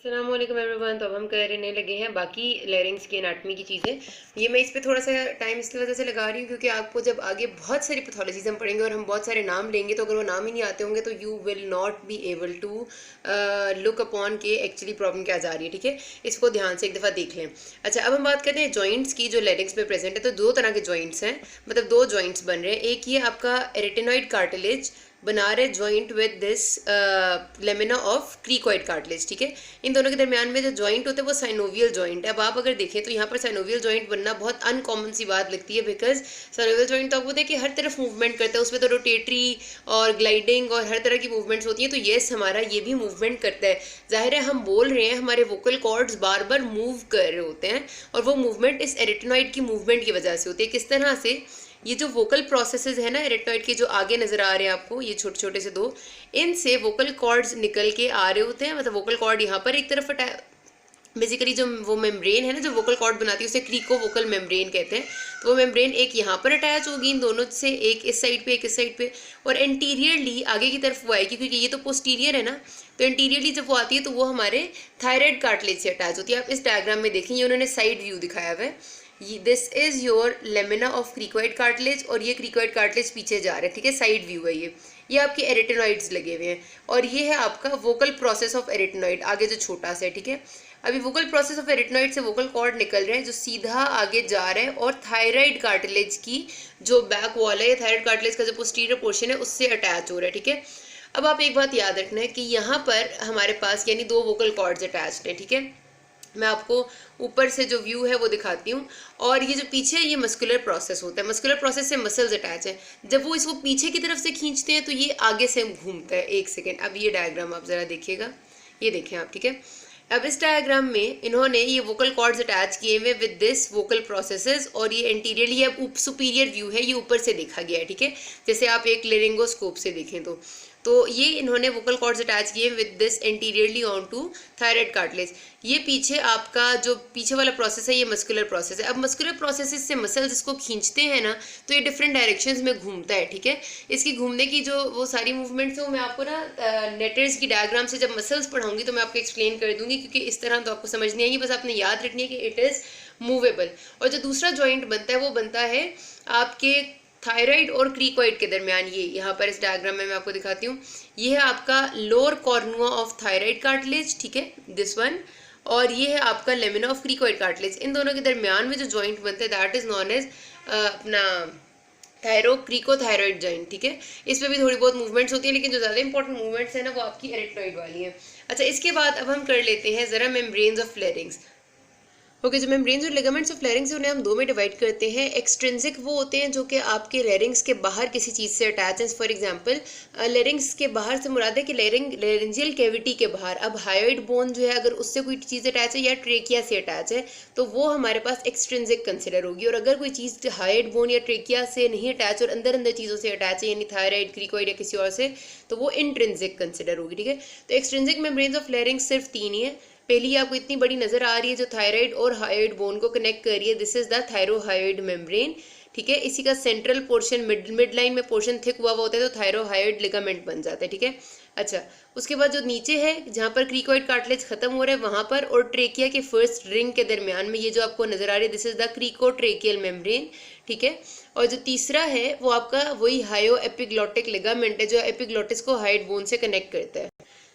अस्सलाम वालेकुम एवरीवन। तो अब हम करने लगे हैं बाकी लेरिंग्स की एनाटमी की चीज़ें। ये मैं इस पे थोड़ा सा टाइम इसकी वजह से लगा रही हूँ क्योंकि आपको जब आगे बहुत सारी पैथोलॉजीज हम पढ़ेंगे और हम बहुत सारे नाम लेंगे, तो अगर वो नाम ही नहीं आते होंगे तो you will not be able to look upon के एक्चुअली प्रॉब्लम क्या जा रही है। ठीक है, इसको ध्यान से एक दफ़ा देख लें। अच्छा, अब हम बात करते हैं जॉइंट्स की जो लेरिंग्स में प्रेजेंट है। तो दो तरह के जॉइंट्स हैं, मतलब दो जॉइंट्स बन रहे हैं। एक ये आपका एरेटिनॉइड कार्टिलेज बना रहे joint with this lamina of cricoid cartilage. ठीक है, इन दोनों के दरमियान में जो जॉइंट होता है वो साइनोवियल जॉइंट है। अब आप अगर देखें तो यहाँ पर साइनोवियल जॉइंट बनना बहुत अनकॉमन सी बात लगती है, बिकॉज साइनोवियल जॉइंट तो आपको देखिए हर तरफ मूवमेंट करता है, उसमें तो रोटेटरी और ग्लाइडिंग और हर तरह की मूवमेंट्स होती हैं। तो येस, हमारा ये भी मूवमेंट करता है। जाहिर है हम बोल रहे हैं, हमारे वोकल कॉर्ड्स बार बार मूव कर रहे होते हैं और वो मूवमेंट इस एरेटिनॉइड की मूवमेंट की वजह से होती है। किस तरह से? ये जो वोकल प्रोसेसेस है ना एरेटिनॉइड के, जो आगे नजर आ रहे हैं आपको, ये छोटे छोटे से दो, इनसे वोकल कॉर्ड्स निकल के आ रहे होते हैं। मतलब वोकल कॉर्ड यहाँ पर एक तरफ बेसिकली जो वो मेम्ब्रेन है ना जो वोकल कॉर्ड बनाती है उसे क्रीको वोकल मेम्ब्रेन कहते हैं। तो वो मेम्ब्रेन एक यहाँ पर अटैच होगी इन दोनों से, एक इस साइड पे एक इस साइड पे, और एंटीरियरली आगे की तरफ वो आएगी क्योंकि ये तो पोस्टीरियर है ना। तो एंटीरियरली जब वो आती है तो वो हमारे थायराइड कार्टिलेज से अटैच होती है। आप इस डायग्राम में देखें, ये उन्होंने साइड व्यू दिखाया हुआ है। This is your lamina of cricoid cartilage और ये क्रीकोइड कार्टिलेज पीछे जा रहा है। ठीक है, साइड व्यू है ये आपके एरेटिनॉइड्स लगे हुए हैं और ये है आपका वोकल प्रोसेस ऑफ एरेटिनॉइड, आगे जो छोटा सा है। ठीक है, अभी वोकल प्रोसेस ऑफ एरेटिनॉइड से वोकल कॉर्ड निकल रहे हैं जो सीधा आगे जा रहा है और थायराइड कार्टिलेज की जो बैक वॉल है, थायराइड कार्टिलेज का जो पोस्टीरियर पोर्शन है उससे अटैच हो रहा है। ठीक है, अब आप एक बात याद रखना है कि यहाँ पर हमारे पास यानी दो वोकल कॉर्ड्स अटैच्ड हैं। ठीक है, मैं आपको ऊपर से जो व्यू है वो दिखाती हूँ। और ये जो पीछे ये मस्कुलर प्रोसेस होता है, मस्कुलर प्रोसेस से मसल्स अटैच है। जब वो इसको पीछे की तरफ से खींचते हैं तो ये आगे से घूमता है। एक सेकेंड, अब ये डायग्राम आप ज़रा देखिएगा, ये देखें आप। ठीक है, अब इस डायग्राम में इन्होंने ये वोकल कॉर्ड्स अटैच किए हुए विद दिस वोकल प्रोसेसेस और ये एंटीरियरली अब सुपीरियर व्यू है, ये ऊपर से देखा गया है। ठीक है, जैसे आप एक लेरिंगोस्कोप से देखें तो ये इन्होंने वोकल कॉर्ड्स अटैच किए with this anteriorly on to thyroid cartilage. ये पीछे आपका जो पीछे वाला प्रोसेस है ये मस्कुलर प्रोसेस है। अब मस्कुलर प्रोसेस से मसल्स इसको खींचते हैं ना तो ये डिफरेंट डायरेक्शंस में घूमता है। ठीक है, इसकी घूमने की जो वो सारी मूवमेंट्स है वो मैं आपको ना नेटर्स की डायग्राम से जब मसल्स पढ़ाऊंगी तो मैं आपको एक्सप्लेन कर दूंगी, क्योंकि इस तरह तो आपको समझ नहीं आएगी। बस आपने याद रखनी है कि इट इज़ मूवेबल। और जो दूसरा जॉइंट बनता है वो बनता है आपके थायराइड और क्रीकॉइड के दरमियान। ये यहाँ पर इस डायग्राम में मैं आपको दिखाती हूँ, ये है आपका लोअर कॉर्नुआ ऑफ थायराइड कार्टिलेज। ठीक है, दिस वन, और ये है आपका लेमिना ऑफ क्रीकॉइड कार्टिलेज। इन दोनों के दरमियान में जो जॉइंट बनता है दैट इज नॉन एज अपना क्रीकोथायरॉइड जॉइंट। ठीक है, इसमें भी थोड़ी बहुत मूवमेंट्स होती है, लेकिन जो ज़्यादा इंपॉर्टेंट मूवमेंट्स है ना वो आपकी एरेटिनॉइड वाली है। अच्छा, इसके बाद अब हम कर लेते हैं ज़रा मेम्ब्रेन्स ऑफ फ्लेरिंग्स। ओके, जो मेम्ब्रेन्स और लिगामेंट्स ऑफ लेरिंग्स हैं उन्हें हम दो में डिवाइड करते हैं। एक्सट्रिंसिक वो होते हैं जो कि आपके लेरिंग्स के बाहर किसी चीज़ से अटैच हैं। फॉर एग्जांपल लेरिंग्स के बाहर से मुराद है कि लेरिंजियल कैविटी के बाहर। अब हायोइड बोन जो है अगर उससे कोई चीज़ अटैच है या ट्रेकिया से अटैच है तो वो हमारे पास एक्सट्रिंसिक कंसिडर होगी। और अगर कोई चीज़ हायोइड बोन या ट्रेकिया से नहीं अटैच और अंदर अंदर चीज़ों से अटैच है यानी थायराइड, क्रीकॉइड या किसी और से, तो वो इंट्रिंसिक कंसिडर होगी। ठीक है, तो एक्सट्रिंसिक मेम्ब्रेन्स ऑफ लेरिंग्स सिर्फ तीन ही है। पहली आपको इतनी बड़ी नजर आ रही है जो थायराइड और हायोइड बोन को कनेक्ट कर रही है, दिस इज द थायरोहायोइड मेम्ब्रेन। ठीक है, इसी का सेंट्रल पोर्शन मिड लाइन में पोर्शन थिक हुआ होता है तो थायरोहायोइड लिगामेंट बन जाता है। ठीक है, अच्छा, उसके बाद जो नीचे है जहाँ पर क्रीकॉइड कार्टिलेज खत्म हो रहा है वहाँ पर और ट्रेकिया के फर्स्ट रिंग के दरमियान में ये जो आपको नजर आ रही है दिस इज द क्रीकोट्रेकियल मेम्ब्रेन। ठीक है, और जो तीसरा है वो आपका वही हायो एपिग्लॉटिक लिगामेंट है जो एपिग्लॉटिस को हायोइड बोन से कनेक्ट करता है।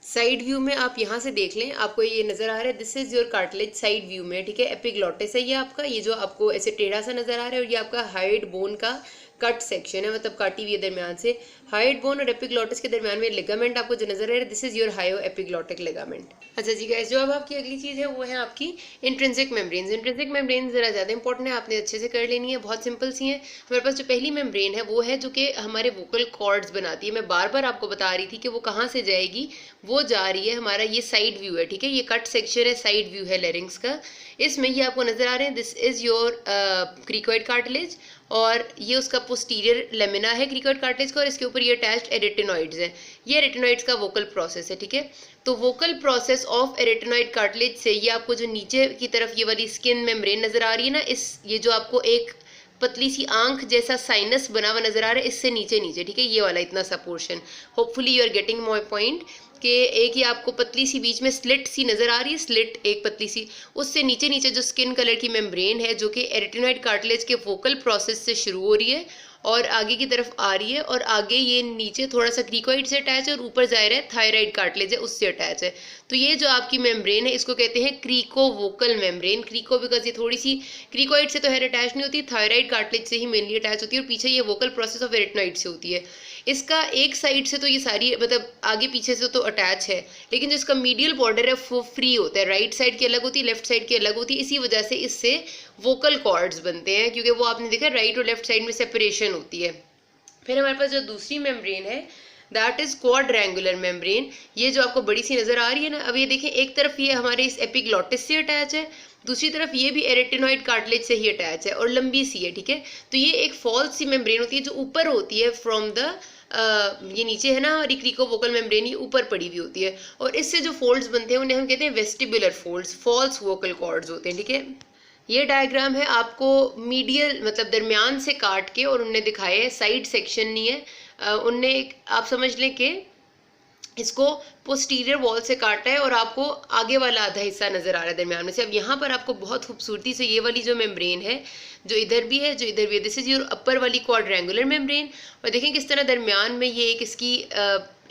साइड व्यू में आप यहाँ से देख लें, आपको ये नजर आ रहा है this is your cartilage side view में। ठीक है, एपिग्लॉटिस है ये आपका, ये जो आपको ऐसे टेढ़ा सा नजर आ रहा है, और ये आपका हायोइड बोन का कट सेक्शन है, मतलब काटी हुई है दरमियान से। हायोइड बोन और एपिग्लॉटिस के दरमियान में लिगामेंट आपको जो नजर आ रहा है दिस इज योर हायो एपिग्लॉटिक लिगामेंट। अच्छा जी गाइस, जो अब आपकी अगली चीज़ है वो है आपकी इंट्रिंसिक मेम्ब्रेन्स। इंट्रिंसिक मेम्ब्रेन्स ज़रा ज़्यादा इंपॉर्टेंट है, आपने अच्छे से कर लेनी है, बहुत सिंपल सी है। हमारे पास जो पहली मेम्ब्रेन है वो है जो कि हमारे वोकल कॉर्ड्स बनाती है। मैं बार बार आपको बता रही थी कि वो कहाँ से जाएगी, वो जा रही है हमारा ये साइड व्यू है। ठीक है, ये कट सेक्शन है, साइड व्यू है लेरिंग्स का। इसमें ये आपको नजर आ रहे हैं दिस इज योर क्रीकॉइड कार्टिलेज और ये उसका पोस्टीरियर लेमिना है क्रीकॉइड कार्टिलेज का, और इसके ऊपर ये अटैच्ड एरेटिनॉइड्स है। ये एरेटिनॉइड्स का वोकल प्रोसेस है। ठीक है, तो vocal process of arytenoid cartilage से ये आपको जो नीचे की तरफ ये वाली स्किन मेम्ब्रेन नजर आ रही है ना, इस ये जो आपको एक पतली सी आंख जैसा साइनस बना हुआ नजर आ रहा है इससे नीचे नीचे, ठीक है, ये वाला इतना सा portion. Hopefully you are getting my point कि एक ही आपको पतली सी बीच में स्लिट सी नजर आ रही है, स्लिट एक पतली सी, उससे नीचे नीचे जो स्किन कलर की मेम्ब्रेन है जो कि एरिटेनॉइड कार्टिलेज के फोकल प्रोसेस से शुरू हो रही है और आगे की तरफ आ रही है, और आगे ये नीचे थोड़ा सा क्रीकोइड से अटैच है और ऊपर जाहिर है थायराइड कार्टिलेज है उससे अटैच है। तो ये जो आपकी मेम्ब्रेन है इसको कहते हैं क्रीकोवोकल मेम्ब्रेन। क्रीको बिकॉज ये थोड़ी सी क्रीकोइड से तो हेयर अटैच नहीं होती, थायराइड कार्टिलेज से ही मेनली अटैच होती है, और पीछे ये वोकल प्रोसेस ऑफ एरिटेनॉइड से होती है। इसका एक साइड से तो ये सारी मतलब आगे पीछे से तो अटैच है, लेकिन जो इसका मीडियल बॉर्डर है वो फ्री होता है, राइट साइड की अलग होती है, लेफ्ट साइड की अलग होती है। इसी वजह से इससे वोकल कॉर्ड्स बनते हैं, क्योंकि वो आपने देखा राइट और लेफ्ट साइड में सेपरेशन होती है। फिर हमारे पास जो दूसरी मेम्ब्रेन है दैट इज क्वाड्रेंगुलर मेम्ब्रेन। ये जो आपको बड़ी सी नजर आ रही है ना, अब ये देखें एक तरफ ये हमारे इस एपिग्लॉटिस से अटैच है, दूसरी तरफ ये भी एरेटिनॉइड कार्टिलेज से ही अटैच है और लंबी सी है, ठीक है। तो ये एक फॉल्स सी मेम्ब्रेन होती है जो ऊपर होती है फ्रॉम द ये नीचे है ना हमारी क्रीकोवोकल मेम्ब्रेन, ये ऊपर पड़ी हुई होती है, और इससे जो फोल्ड्स बनते हैं उन्हें हम कहते हैं vestibular folds, false vocal cords होते हैं, ठीक है। ये डायग्राम है आपको मीडियल मतलब दरमियान से काट के और उनने दिखाया है, साइड सेक्शन नहीं है, उनने आप समझ लें कि इसको पोस्टीरियर वॉल से काटा है और आपको आगे वाला आधा हिस्सा नजर आ रहा है दरमियान में से। अब यहाँ पर आपको बहुत खूबसूरती से ये वाली जो मेम्ब्रेन है जो इधर भी है जो इधर भी है, दिस इज योर अपर वाली क्वाड्रेंगुलर मेम्ब्रेन, और देखें किस तरह दरमियान में ये एक इसकी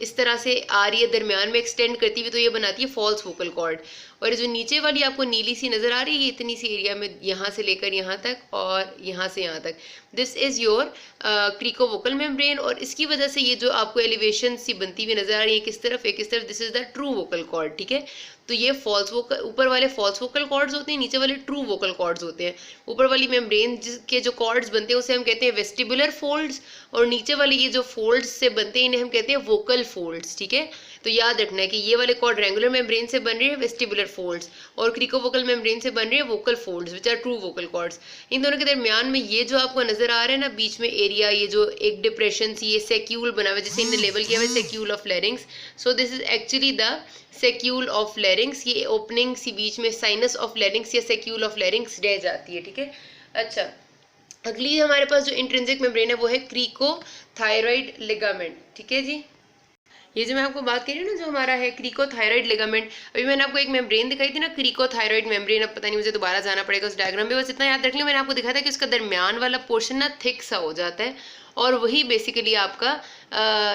इस तरह से आ रही है, दरमियान में एक्सटेंड करती हुई, तो ये बनाती है फॉल्स वोकल कॉर्ड। और जो नीचे वाली आपको नीली सी नजर आ रही है ये इतनी सी एरिया में यहाँ से लेकर यहाँ तक और यहाँ से यहाँ तक, दिस इज योर क्रीकोवोकल मेम्ब्रेन। और इसकी वजह से ये जो आपको एलिवेशन सी बनती हुई नजर आ रही है किस तरफ एक किस तरफ, this is the true vocal cord, ठीक है। तो ये फॉल्स वोकल, ऊपर वाले फॉल्स वोकल कॉर्ड्स होते हैं, नीचे वाले ट्रू वोकल कॉर्ड्स होते हैं। ऊपर वाली मेम्ब्रेन के जो कॉर्ड्स बनते हैं उसे हम कहते हैं वेस्टिबुलर फोल्ड्स, और नीचे वाले ये जो फोल्ड्स से बनते हैं इन्हें हम कहते हैं वोकल फोल्ड्स, ठीक है। तो याद रखना है कि ये वाले क्वाड्रेंगुलर मेम्ब्रेन से बन रहे हैं वेस्टिबुलर फोल्ड्स और क्रीकोवोकल मेम्ब्रेन से बन रहे हैं vocal folds which are true vocal cords. इन दोनों के दरमियान में ये जो आपको नजर आ रहा है ना बीच में एरिया, ये जो एक डिप्रेशन सी, ये सेक्यूल बना हुआ है जिसे इन्हें लेबल किया हुआ है saccule of larynx. So this is actually the saccule of larynx, ये ओपनिंग सी बीच में साइनस ऑफ लेरिंग्स या सेक्यूल ऑफ लेरिंग्स रह जाती है, ठीक है। अच्छा, अगली हमारे पास जो इंट्रिंसिक मेम्ब्रेन है वो है क्रीकोथायरॉइड लिगामेंट, ठीक है जी। ये जो मैं आपको बात कर रही हूँ ना जो हमारा है क्रीकोथायरॉइड लिगामेंट, अभी मैंने आपको एक मेम्ब्रेन दिखाई थी ना क्रीकोथायरॉइड मेम्ब्रेन, अब पता नहीं मुझे दोबारा जाना पड़ेगा उस डायग्राम पे, बस इतना याद रख लिया मैंने आपको दिखाया था कि उसका दरमियान वाला पोर्शन ना थिक सा हो जाता है और वही बेसिकली आपका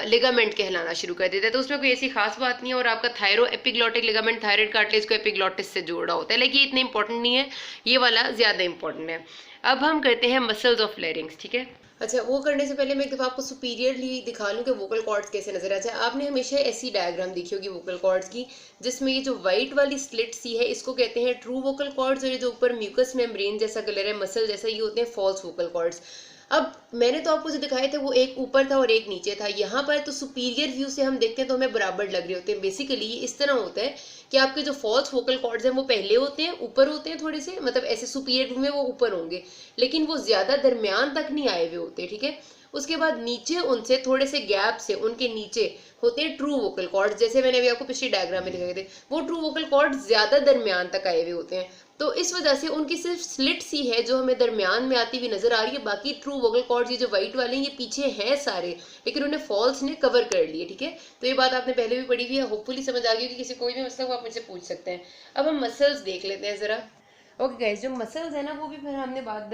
लिगामेंट कहलाना शुरू कर देता है। तो उसमें कोई ऐसी खास बात नहीं है, और आपका thyro epiglottic ligament thyroid cartilage को एपिग्लॉटिस से जोड़ा होता है, लेकिन ये इतना इंपॉर्टेंट नहीं है, ये वाला ज्यादा इंपॉर्टेंट है। अब हम करते हैं मसल्स ऑफ लेरिंग्स, ठीक है। अच्छा, वो करने से पहले मैं एक दफ़ा आपको सुपीरियरली दिखा लूँ कि वोकल कॉर्ड्स कैसे नजर आते हैं। आपने हमेशा ऐसी डायग्राम देखी होगी वोकल कॉर्ड्स की जिसमें ये जो वाइट वाली स्लिट सी है इसको कहते हैं ट्रू वोकल कॉर्ड्स, और ये जो ऊपर म्यूकस मेम्ब्रेन जैसा कलर है मसल जैसा, ये होते हैं फॉल्स वोकल कॉर्ड्स। अब मैंने तो आपको जो दिखाए थे वो एक ऊपर था और एक नीचे था, यहाँ पर तो सुपीरियर व्यू से हम देखते हैं तो हमें बराबर लग रहे होते हैं। बेसिकली इस तरह होता है कि आपके जो फॉल्स वोकल कॉर्ड्स हैं वो पहले होते हैं, ऊपर होते हैं थोड़े से, मतलब ऐसे सुपीरियर व्यू में वो ऊपर होंगे, लेकिन वो ज्यादा दरमियान तक नहीं आए हुए होते, ठीक है। उसके बाद नीचे उनसे थोड़े से गैप से उनके नीचे होते हैं ट्रू वोकल कॉर्ड्स, जैसे मैंने अभी आपको पिछली डायग्राम में दिखाए थे, वो ट्रू वोकल कॉर्ड्स ज्यादा दरमियान तक आए हुए होते हैं। तो इस वजह से उनकी सिर्फ स्लिट सी है जो हमें दरमियान में आती हुई नजर आ रही है, बाकी ट्रू वोकल कॉर्ड्स ये जो व्हाइट वाले हैं ये पीछे हैं सारे, लेकिन उन्हें फॉल्स ने कवर कर लिए, ठीक है। तो ये बात आपने पहले भी पढ़ी हुई है, होपफुली समझ आ गई कि किसी कोई भी मसला को आप मुझसे पूछ सकते हैं। अब हम मसल्स देख लेते हैं जरा। ओके गाइस, जो मसल्स है ना वो भी फिर हमने बात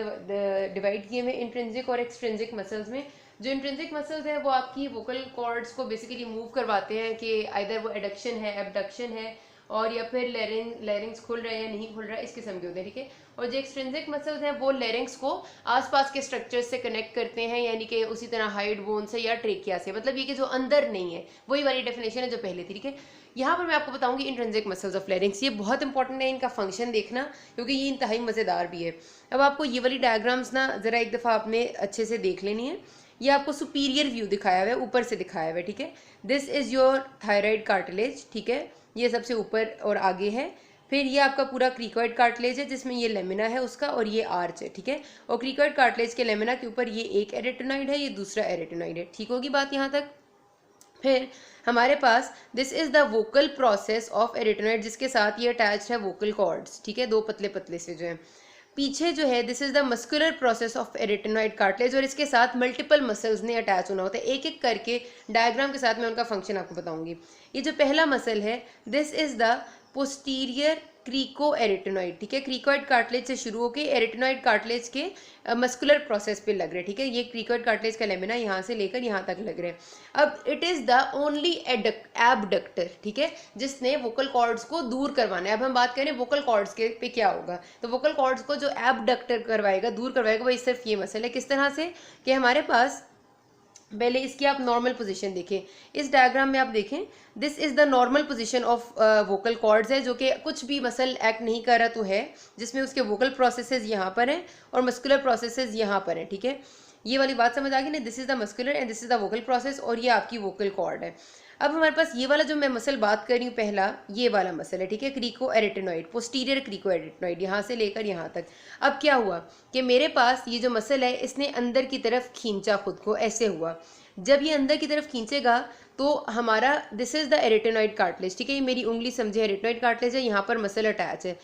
डिवाइड किए हैं इंट्रिंसिक और एक्सट्रिंसिक मसल्स में। जो इंट्रिंसिक मसल्स है वो आपकी वोकल कॉर्ड्स को बेसिकली मूव करवाते हैं कि आइदर वो एडक्शन है, एबडक्शन है, और या फिर लेरिंग्स खुल रहा है या नहीं खुल रहा है, इस किस्म के होते हैं, ठीक है। और जो एक्सट्रिंसिक मसल्स हैं वो लेरिंग्स को आसपास के स्ट्रक्चर्स से कनेक्ट करते हैं, यानी कि उसी तरह हाइड बोन से या ट्रेकिया से, मतलब ये कि जो अंदर नहीं है, वही वाली डेफिनेशन है जो पहले थी, ठीक है। यहाँ पर मैं आपको बताऊंगी इंट्रिंसिक मसल्स ऑफ लेरिंग्स, ये बहुत इंपॉर्टेंट है इनका फंक्शन देखना, क्योंकि ये इंतहाई मज़ेदार भी है। अब आपको ये वाली डायग्राम्स ना ज़रा एक दफ़ा आपने अच्छे से देख लेनी है। ये आपको सुपीरियर व्यू दिखाया हुआ है, ऊपर से दिखाया हुआ है, ठीक है। This is your thyroid cartilage, ठीक है, ये सबसे ऊपर और आगे है। फिर ये आपका पूरा क्रीकॉइड कार्टिलेज है जिसमें ये लेमिना है उसका और ये आर्च है, ठीक है। और क्रीकॉइड कार्टिलेज के लेमिना के ऊपर ये एक एरेटिनॉइड है, ये दूसरा एरेटिनॉइड है, ठीक होगी बात यहाँ तक। फिर हमारे पास this is the vocal process of arytenoid जिसके साथ ये अटैच है वोकल कॉर्ड्स, ठीक है, दो पतले पतले से जो है। पीछे जो है this is the muscular process of एरिटेनॉइड cartilage, और इसके साथ मल्टीपल मसल्स ने अटैच होना होता है। एक एक करके डायग्राम के साथ मैं उनका फंक्शन आपको बताऊंगी। ये जो पहला मसल है this is the posterior cricoarytenoid, ठीक है, क्रीकोइड कार्टिलेज से शुरू होकर एरिटेनॉइड कार्टिलेज के मस्कुलर प्रोसेस पे लग रहे हैं, ठीक है। ये क्रीकोइड कार्टिलेज का लेमिना यहाँ से लेकर यहाँ तक लग रहे हैं। अब it is the only abductor, ठीक है, जिसने वोकल कॉर्ड्स को दूर करवाना है। अब हम बात करें वोकल कॉर्ड्स के पे क्या होगा, तो वोकल कॉर्ड्स को जो एबडक्टर करवाएगा, दूर करवाएगा, वही सिर्फ ये मसल है। किस तरह से कि हमारे पास पहले इसकी आप नॉर्मल पोजीशन देखें, इस डायग्राम में आप देखें this is the normal position of vocal cords है, जो कि कुछ भी मसल एक्ट नहीं कर रहा तो है, जिसमें उसके वोकल प्रोसेसेस यहाँ पर हैं और मस्कुलर प्रोसेसेस यहाँ पर हैं, ठीक है। ये वाली बात समझ आ गई ना, this is the muscular and this is the vocal process, और ये आपकी वोकल कॉर्ड है। अब हमारे पास ये वाला जो मैं मसल बात कर रही हूँ पहला, ये वाला मसल है, ठीक है, क्रीको एरिटेनॉइड, पोस्टीरियर क्रीको एरिटेनॉइड, यहाँ से लेकर यहाँ तक। अब क्या हुआ कि मेरे पास ये जो मसल है इसने अंदर की तरफ खींचा खुद को, ऐसे हुआ। जब ये अंदर की तरफ खींचेगा तो हमारा दिस इज द एरिटेनॉइड कार्टिलेज, ठीक है, ये मेरी उंगली समझे एरिटेनॉइड कार्टिलेज है, यहाँ पर मसल अटैच है।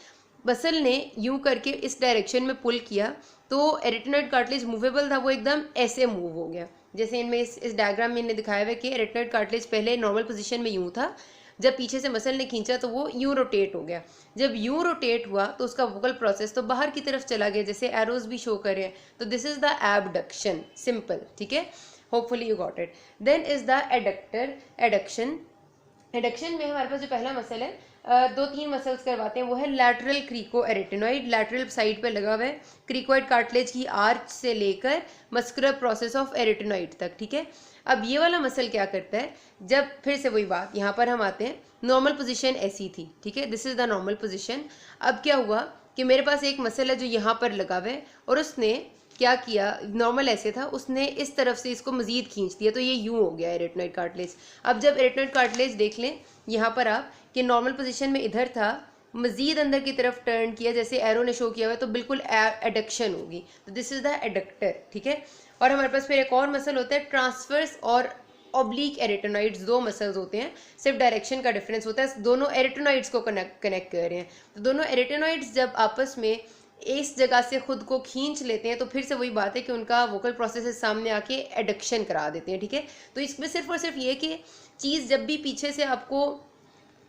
मसल ने यूं करके इस डायरेक्शन में पुल किया तो एरिटेनॉइड कार्टिलेज मूवेबल था, वो एकदम ऐसे मूव हो गया। जैसे इनमें इस डायग्राम में इन्हें दिखाया हुआ है कि एरिटेनॉइड कार्टिलेज पहले नॉर्मल पोजीशन में यूं था, जब पीछे से मसल ने खींचा तो वो यूं रोटेट हो गया। जब यूं रोटेट हुआ तो उसका वोकल प्रोसेस तो बाहर की तरफ चला गया, जैसे एरोज भी शो कर रहे हैं, तो this is the abduction, simple, ठीक है, hopefully you got it. Then is the adductor, adduction. Adduction में हमारे पास जो पहला मसल है, दो तीन मसल्स करवाते हैं, वो है लैटरल क्रीको एरिटेनॉइड, लैटरल साइड पे लगा हुआ है क्रीकोइड कार्टिलेज की आर्च से लेकर मस्कुलर प्रोसेस ऑफ एरिटेनॉइड तक, ठीक है। अब ये वाला मसल क्या करता है, जब फिर से वही बात, यहाँ पर हम आते हैं, नॉर्मल पोजीशन ऐसी थी, ठीक है, this is the normal position. अब क्या हुआ कि मेरे पास एक मसल है जो यहाँ पर लगा हुआ है, और उसने क्या किया, नॉर्मल ऐसे था, उसने इस तरफ से इसको मजीद खींच दिया, तो ये यूं हो गया एरिटेनॉइड कार्टिलेज। अब जब एरिटेनॉइड कार्टिलेज देख लें यहाँ पर आप कि नॉर्मल पोजीशन में इधर था, मजीद अंदर की तरफ टर्न किया जैसे एरो ने शो किया हुआ है, तो बिल्कुल एडक्शन होगी, तो दिस इज द एडक्टर, ठीक है। और हमारे पास फिर एक और मसल होता है ट्रांसवर्स और ऑब्लिक एरिटेनॉइड्स, दो मसल्स होते हैं, सिर्फ डायरेक्शन का डिफरेंस होता है, दोनों एरिटेनॉइड्स को कनेक्ट कर रहे हैं। तो दोनों एरिटेनॉइड्स जब आपस में इस जगह से खुद को खींच लेते हैं तो फिर से वही बात है कि उनका वोकल प्रोसेस सामने आके एडक्शन करा देते हैं, ठीक है। तो इसमें सिर्फ और सिर्फ ये कि चीज़ जब भी पीछे से आपको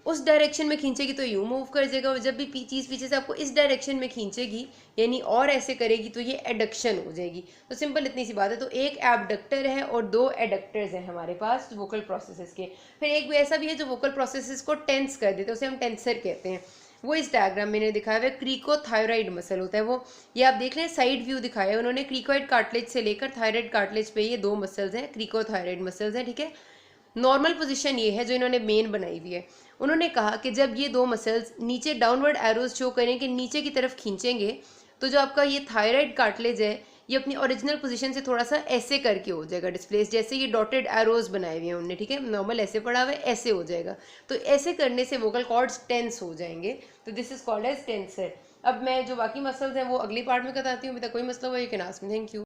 उस डायरेक्शन में खींचेगी तो यूँ मूव कर जाएगा, और जब भी चीज़ पीछे से आपको इस डायरेक्शन में खींचेगी यानी और ऐसे करेगी तो ये एडक्शन हो जाएगी। तो सिंपल इतनी सी बात है। तो एक एबडक्टर है और दो एडक्टर्स हैं हमारे पास वोकल प्रोसेसेस के। फिर एक भी ऐसा भी है जो वोकल प्रोसेसेस को टेंस कर देते हैं, उसे हम टेंसर कहते हैं। वो इस डायग्राम में दिखाया हुआ है, क्रीकोथायरॉइड मसल होता है वो। ये आप देख लें, साइड व्यू दिखाया है उन्होंने, क्रीकोइड कार्टिलेज से लेकर थायराइड कार्टिलेज पे ये दो मसल्स हैं, क्रीकोथायरॉइड मसल्स हैं, ठीक है। नॉर्मल पोजीशन ये है जो इन्होंने मेन बनाई हुई है। उन्होंने कहा कि जब ये दो मसल्स नीचे डाउनवर्ड एरोज शो करें कि नीचे की तरफ खींचेंगे तो जो आपका ये थायराइड कार्टिलेज है ये अपनी ओरिजिनल पोजीशन से थोड़ा सा ऐसे करके हो जाएगा डिस्प्लेस, जैसे ये डॉटेड एरोज बनाए हुए हैं उन्होंने, ठीक है। नॉर्मल ऐसे पड़ा हुआ है, ऐसे हो जाएगा, तो ऐसे करने से वोकल कॉर्ड्स टेंस हो जाएंगे, तो this is called as tensor. अब मैं जो बाकी मसल्स हैं वो अगली पार्ट में बताती हूँ। अभी तक कोई मसला हुआ, you can ask me. Thank you.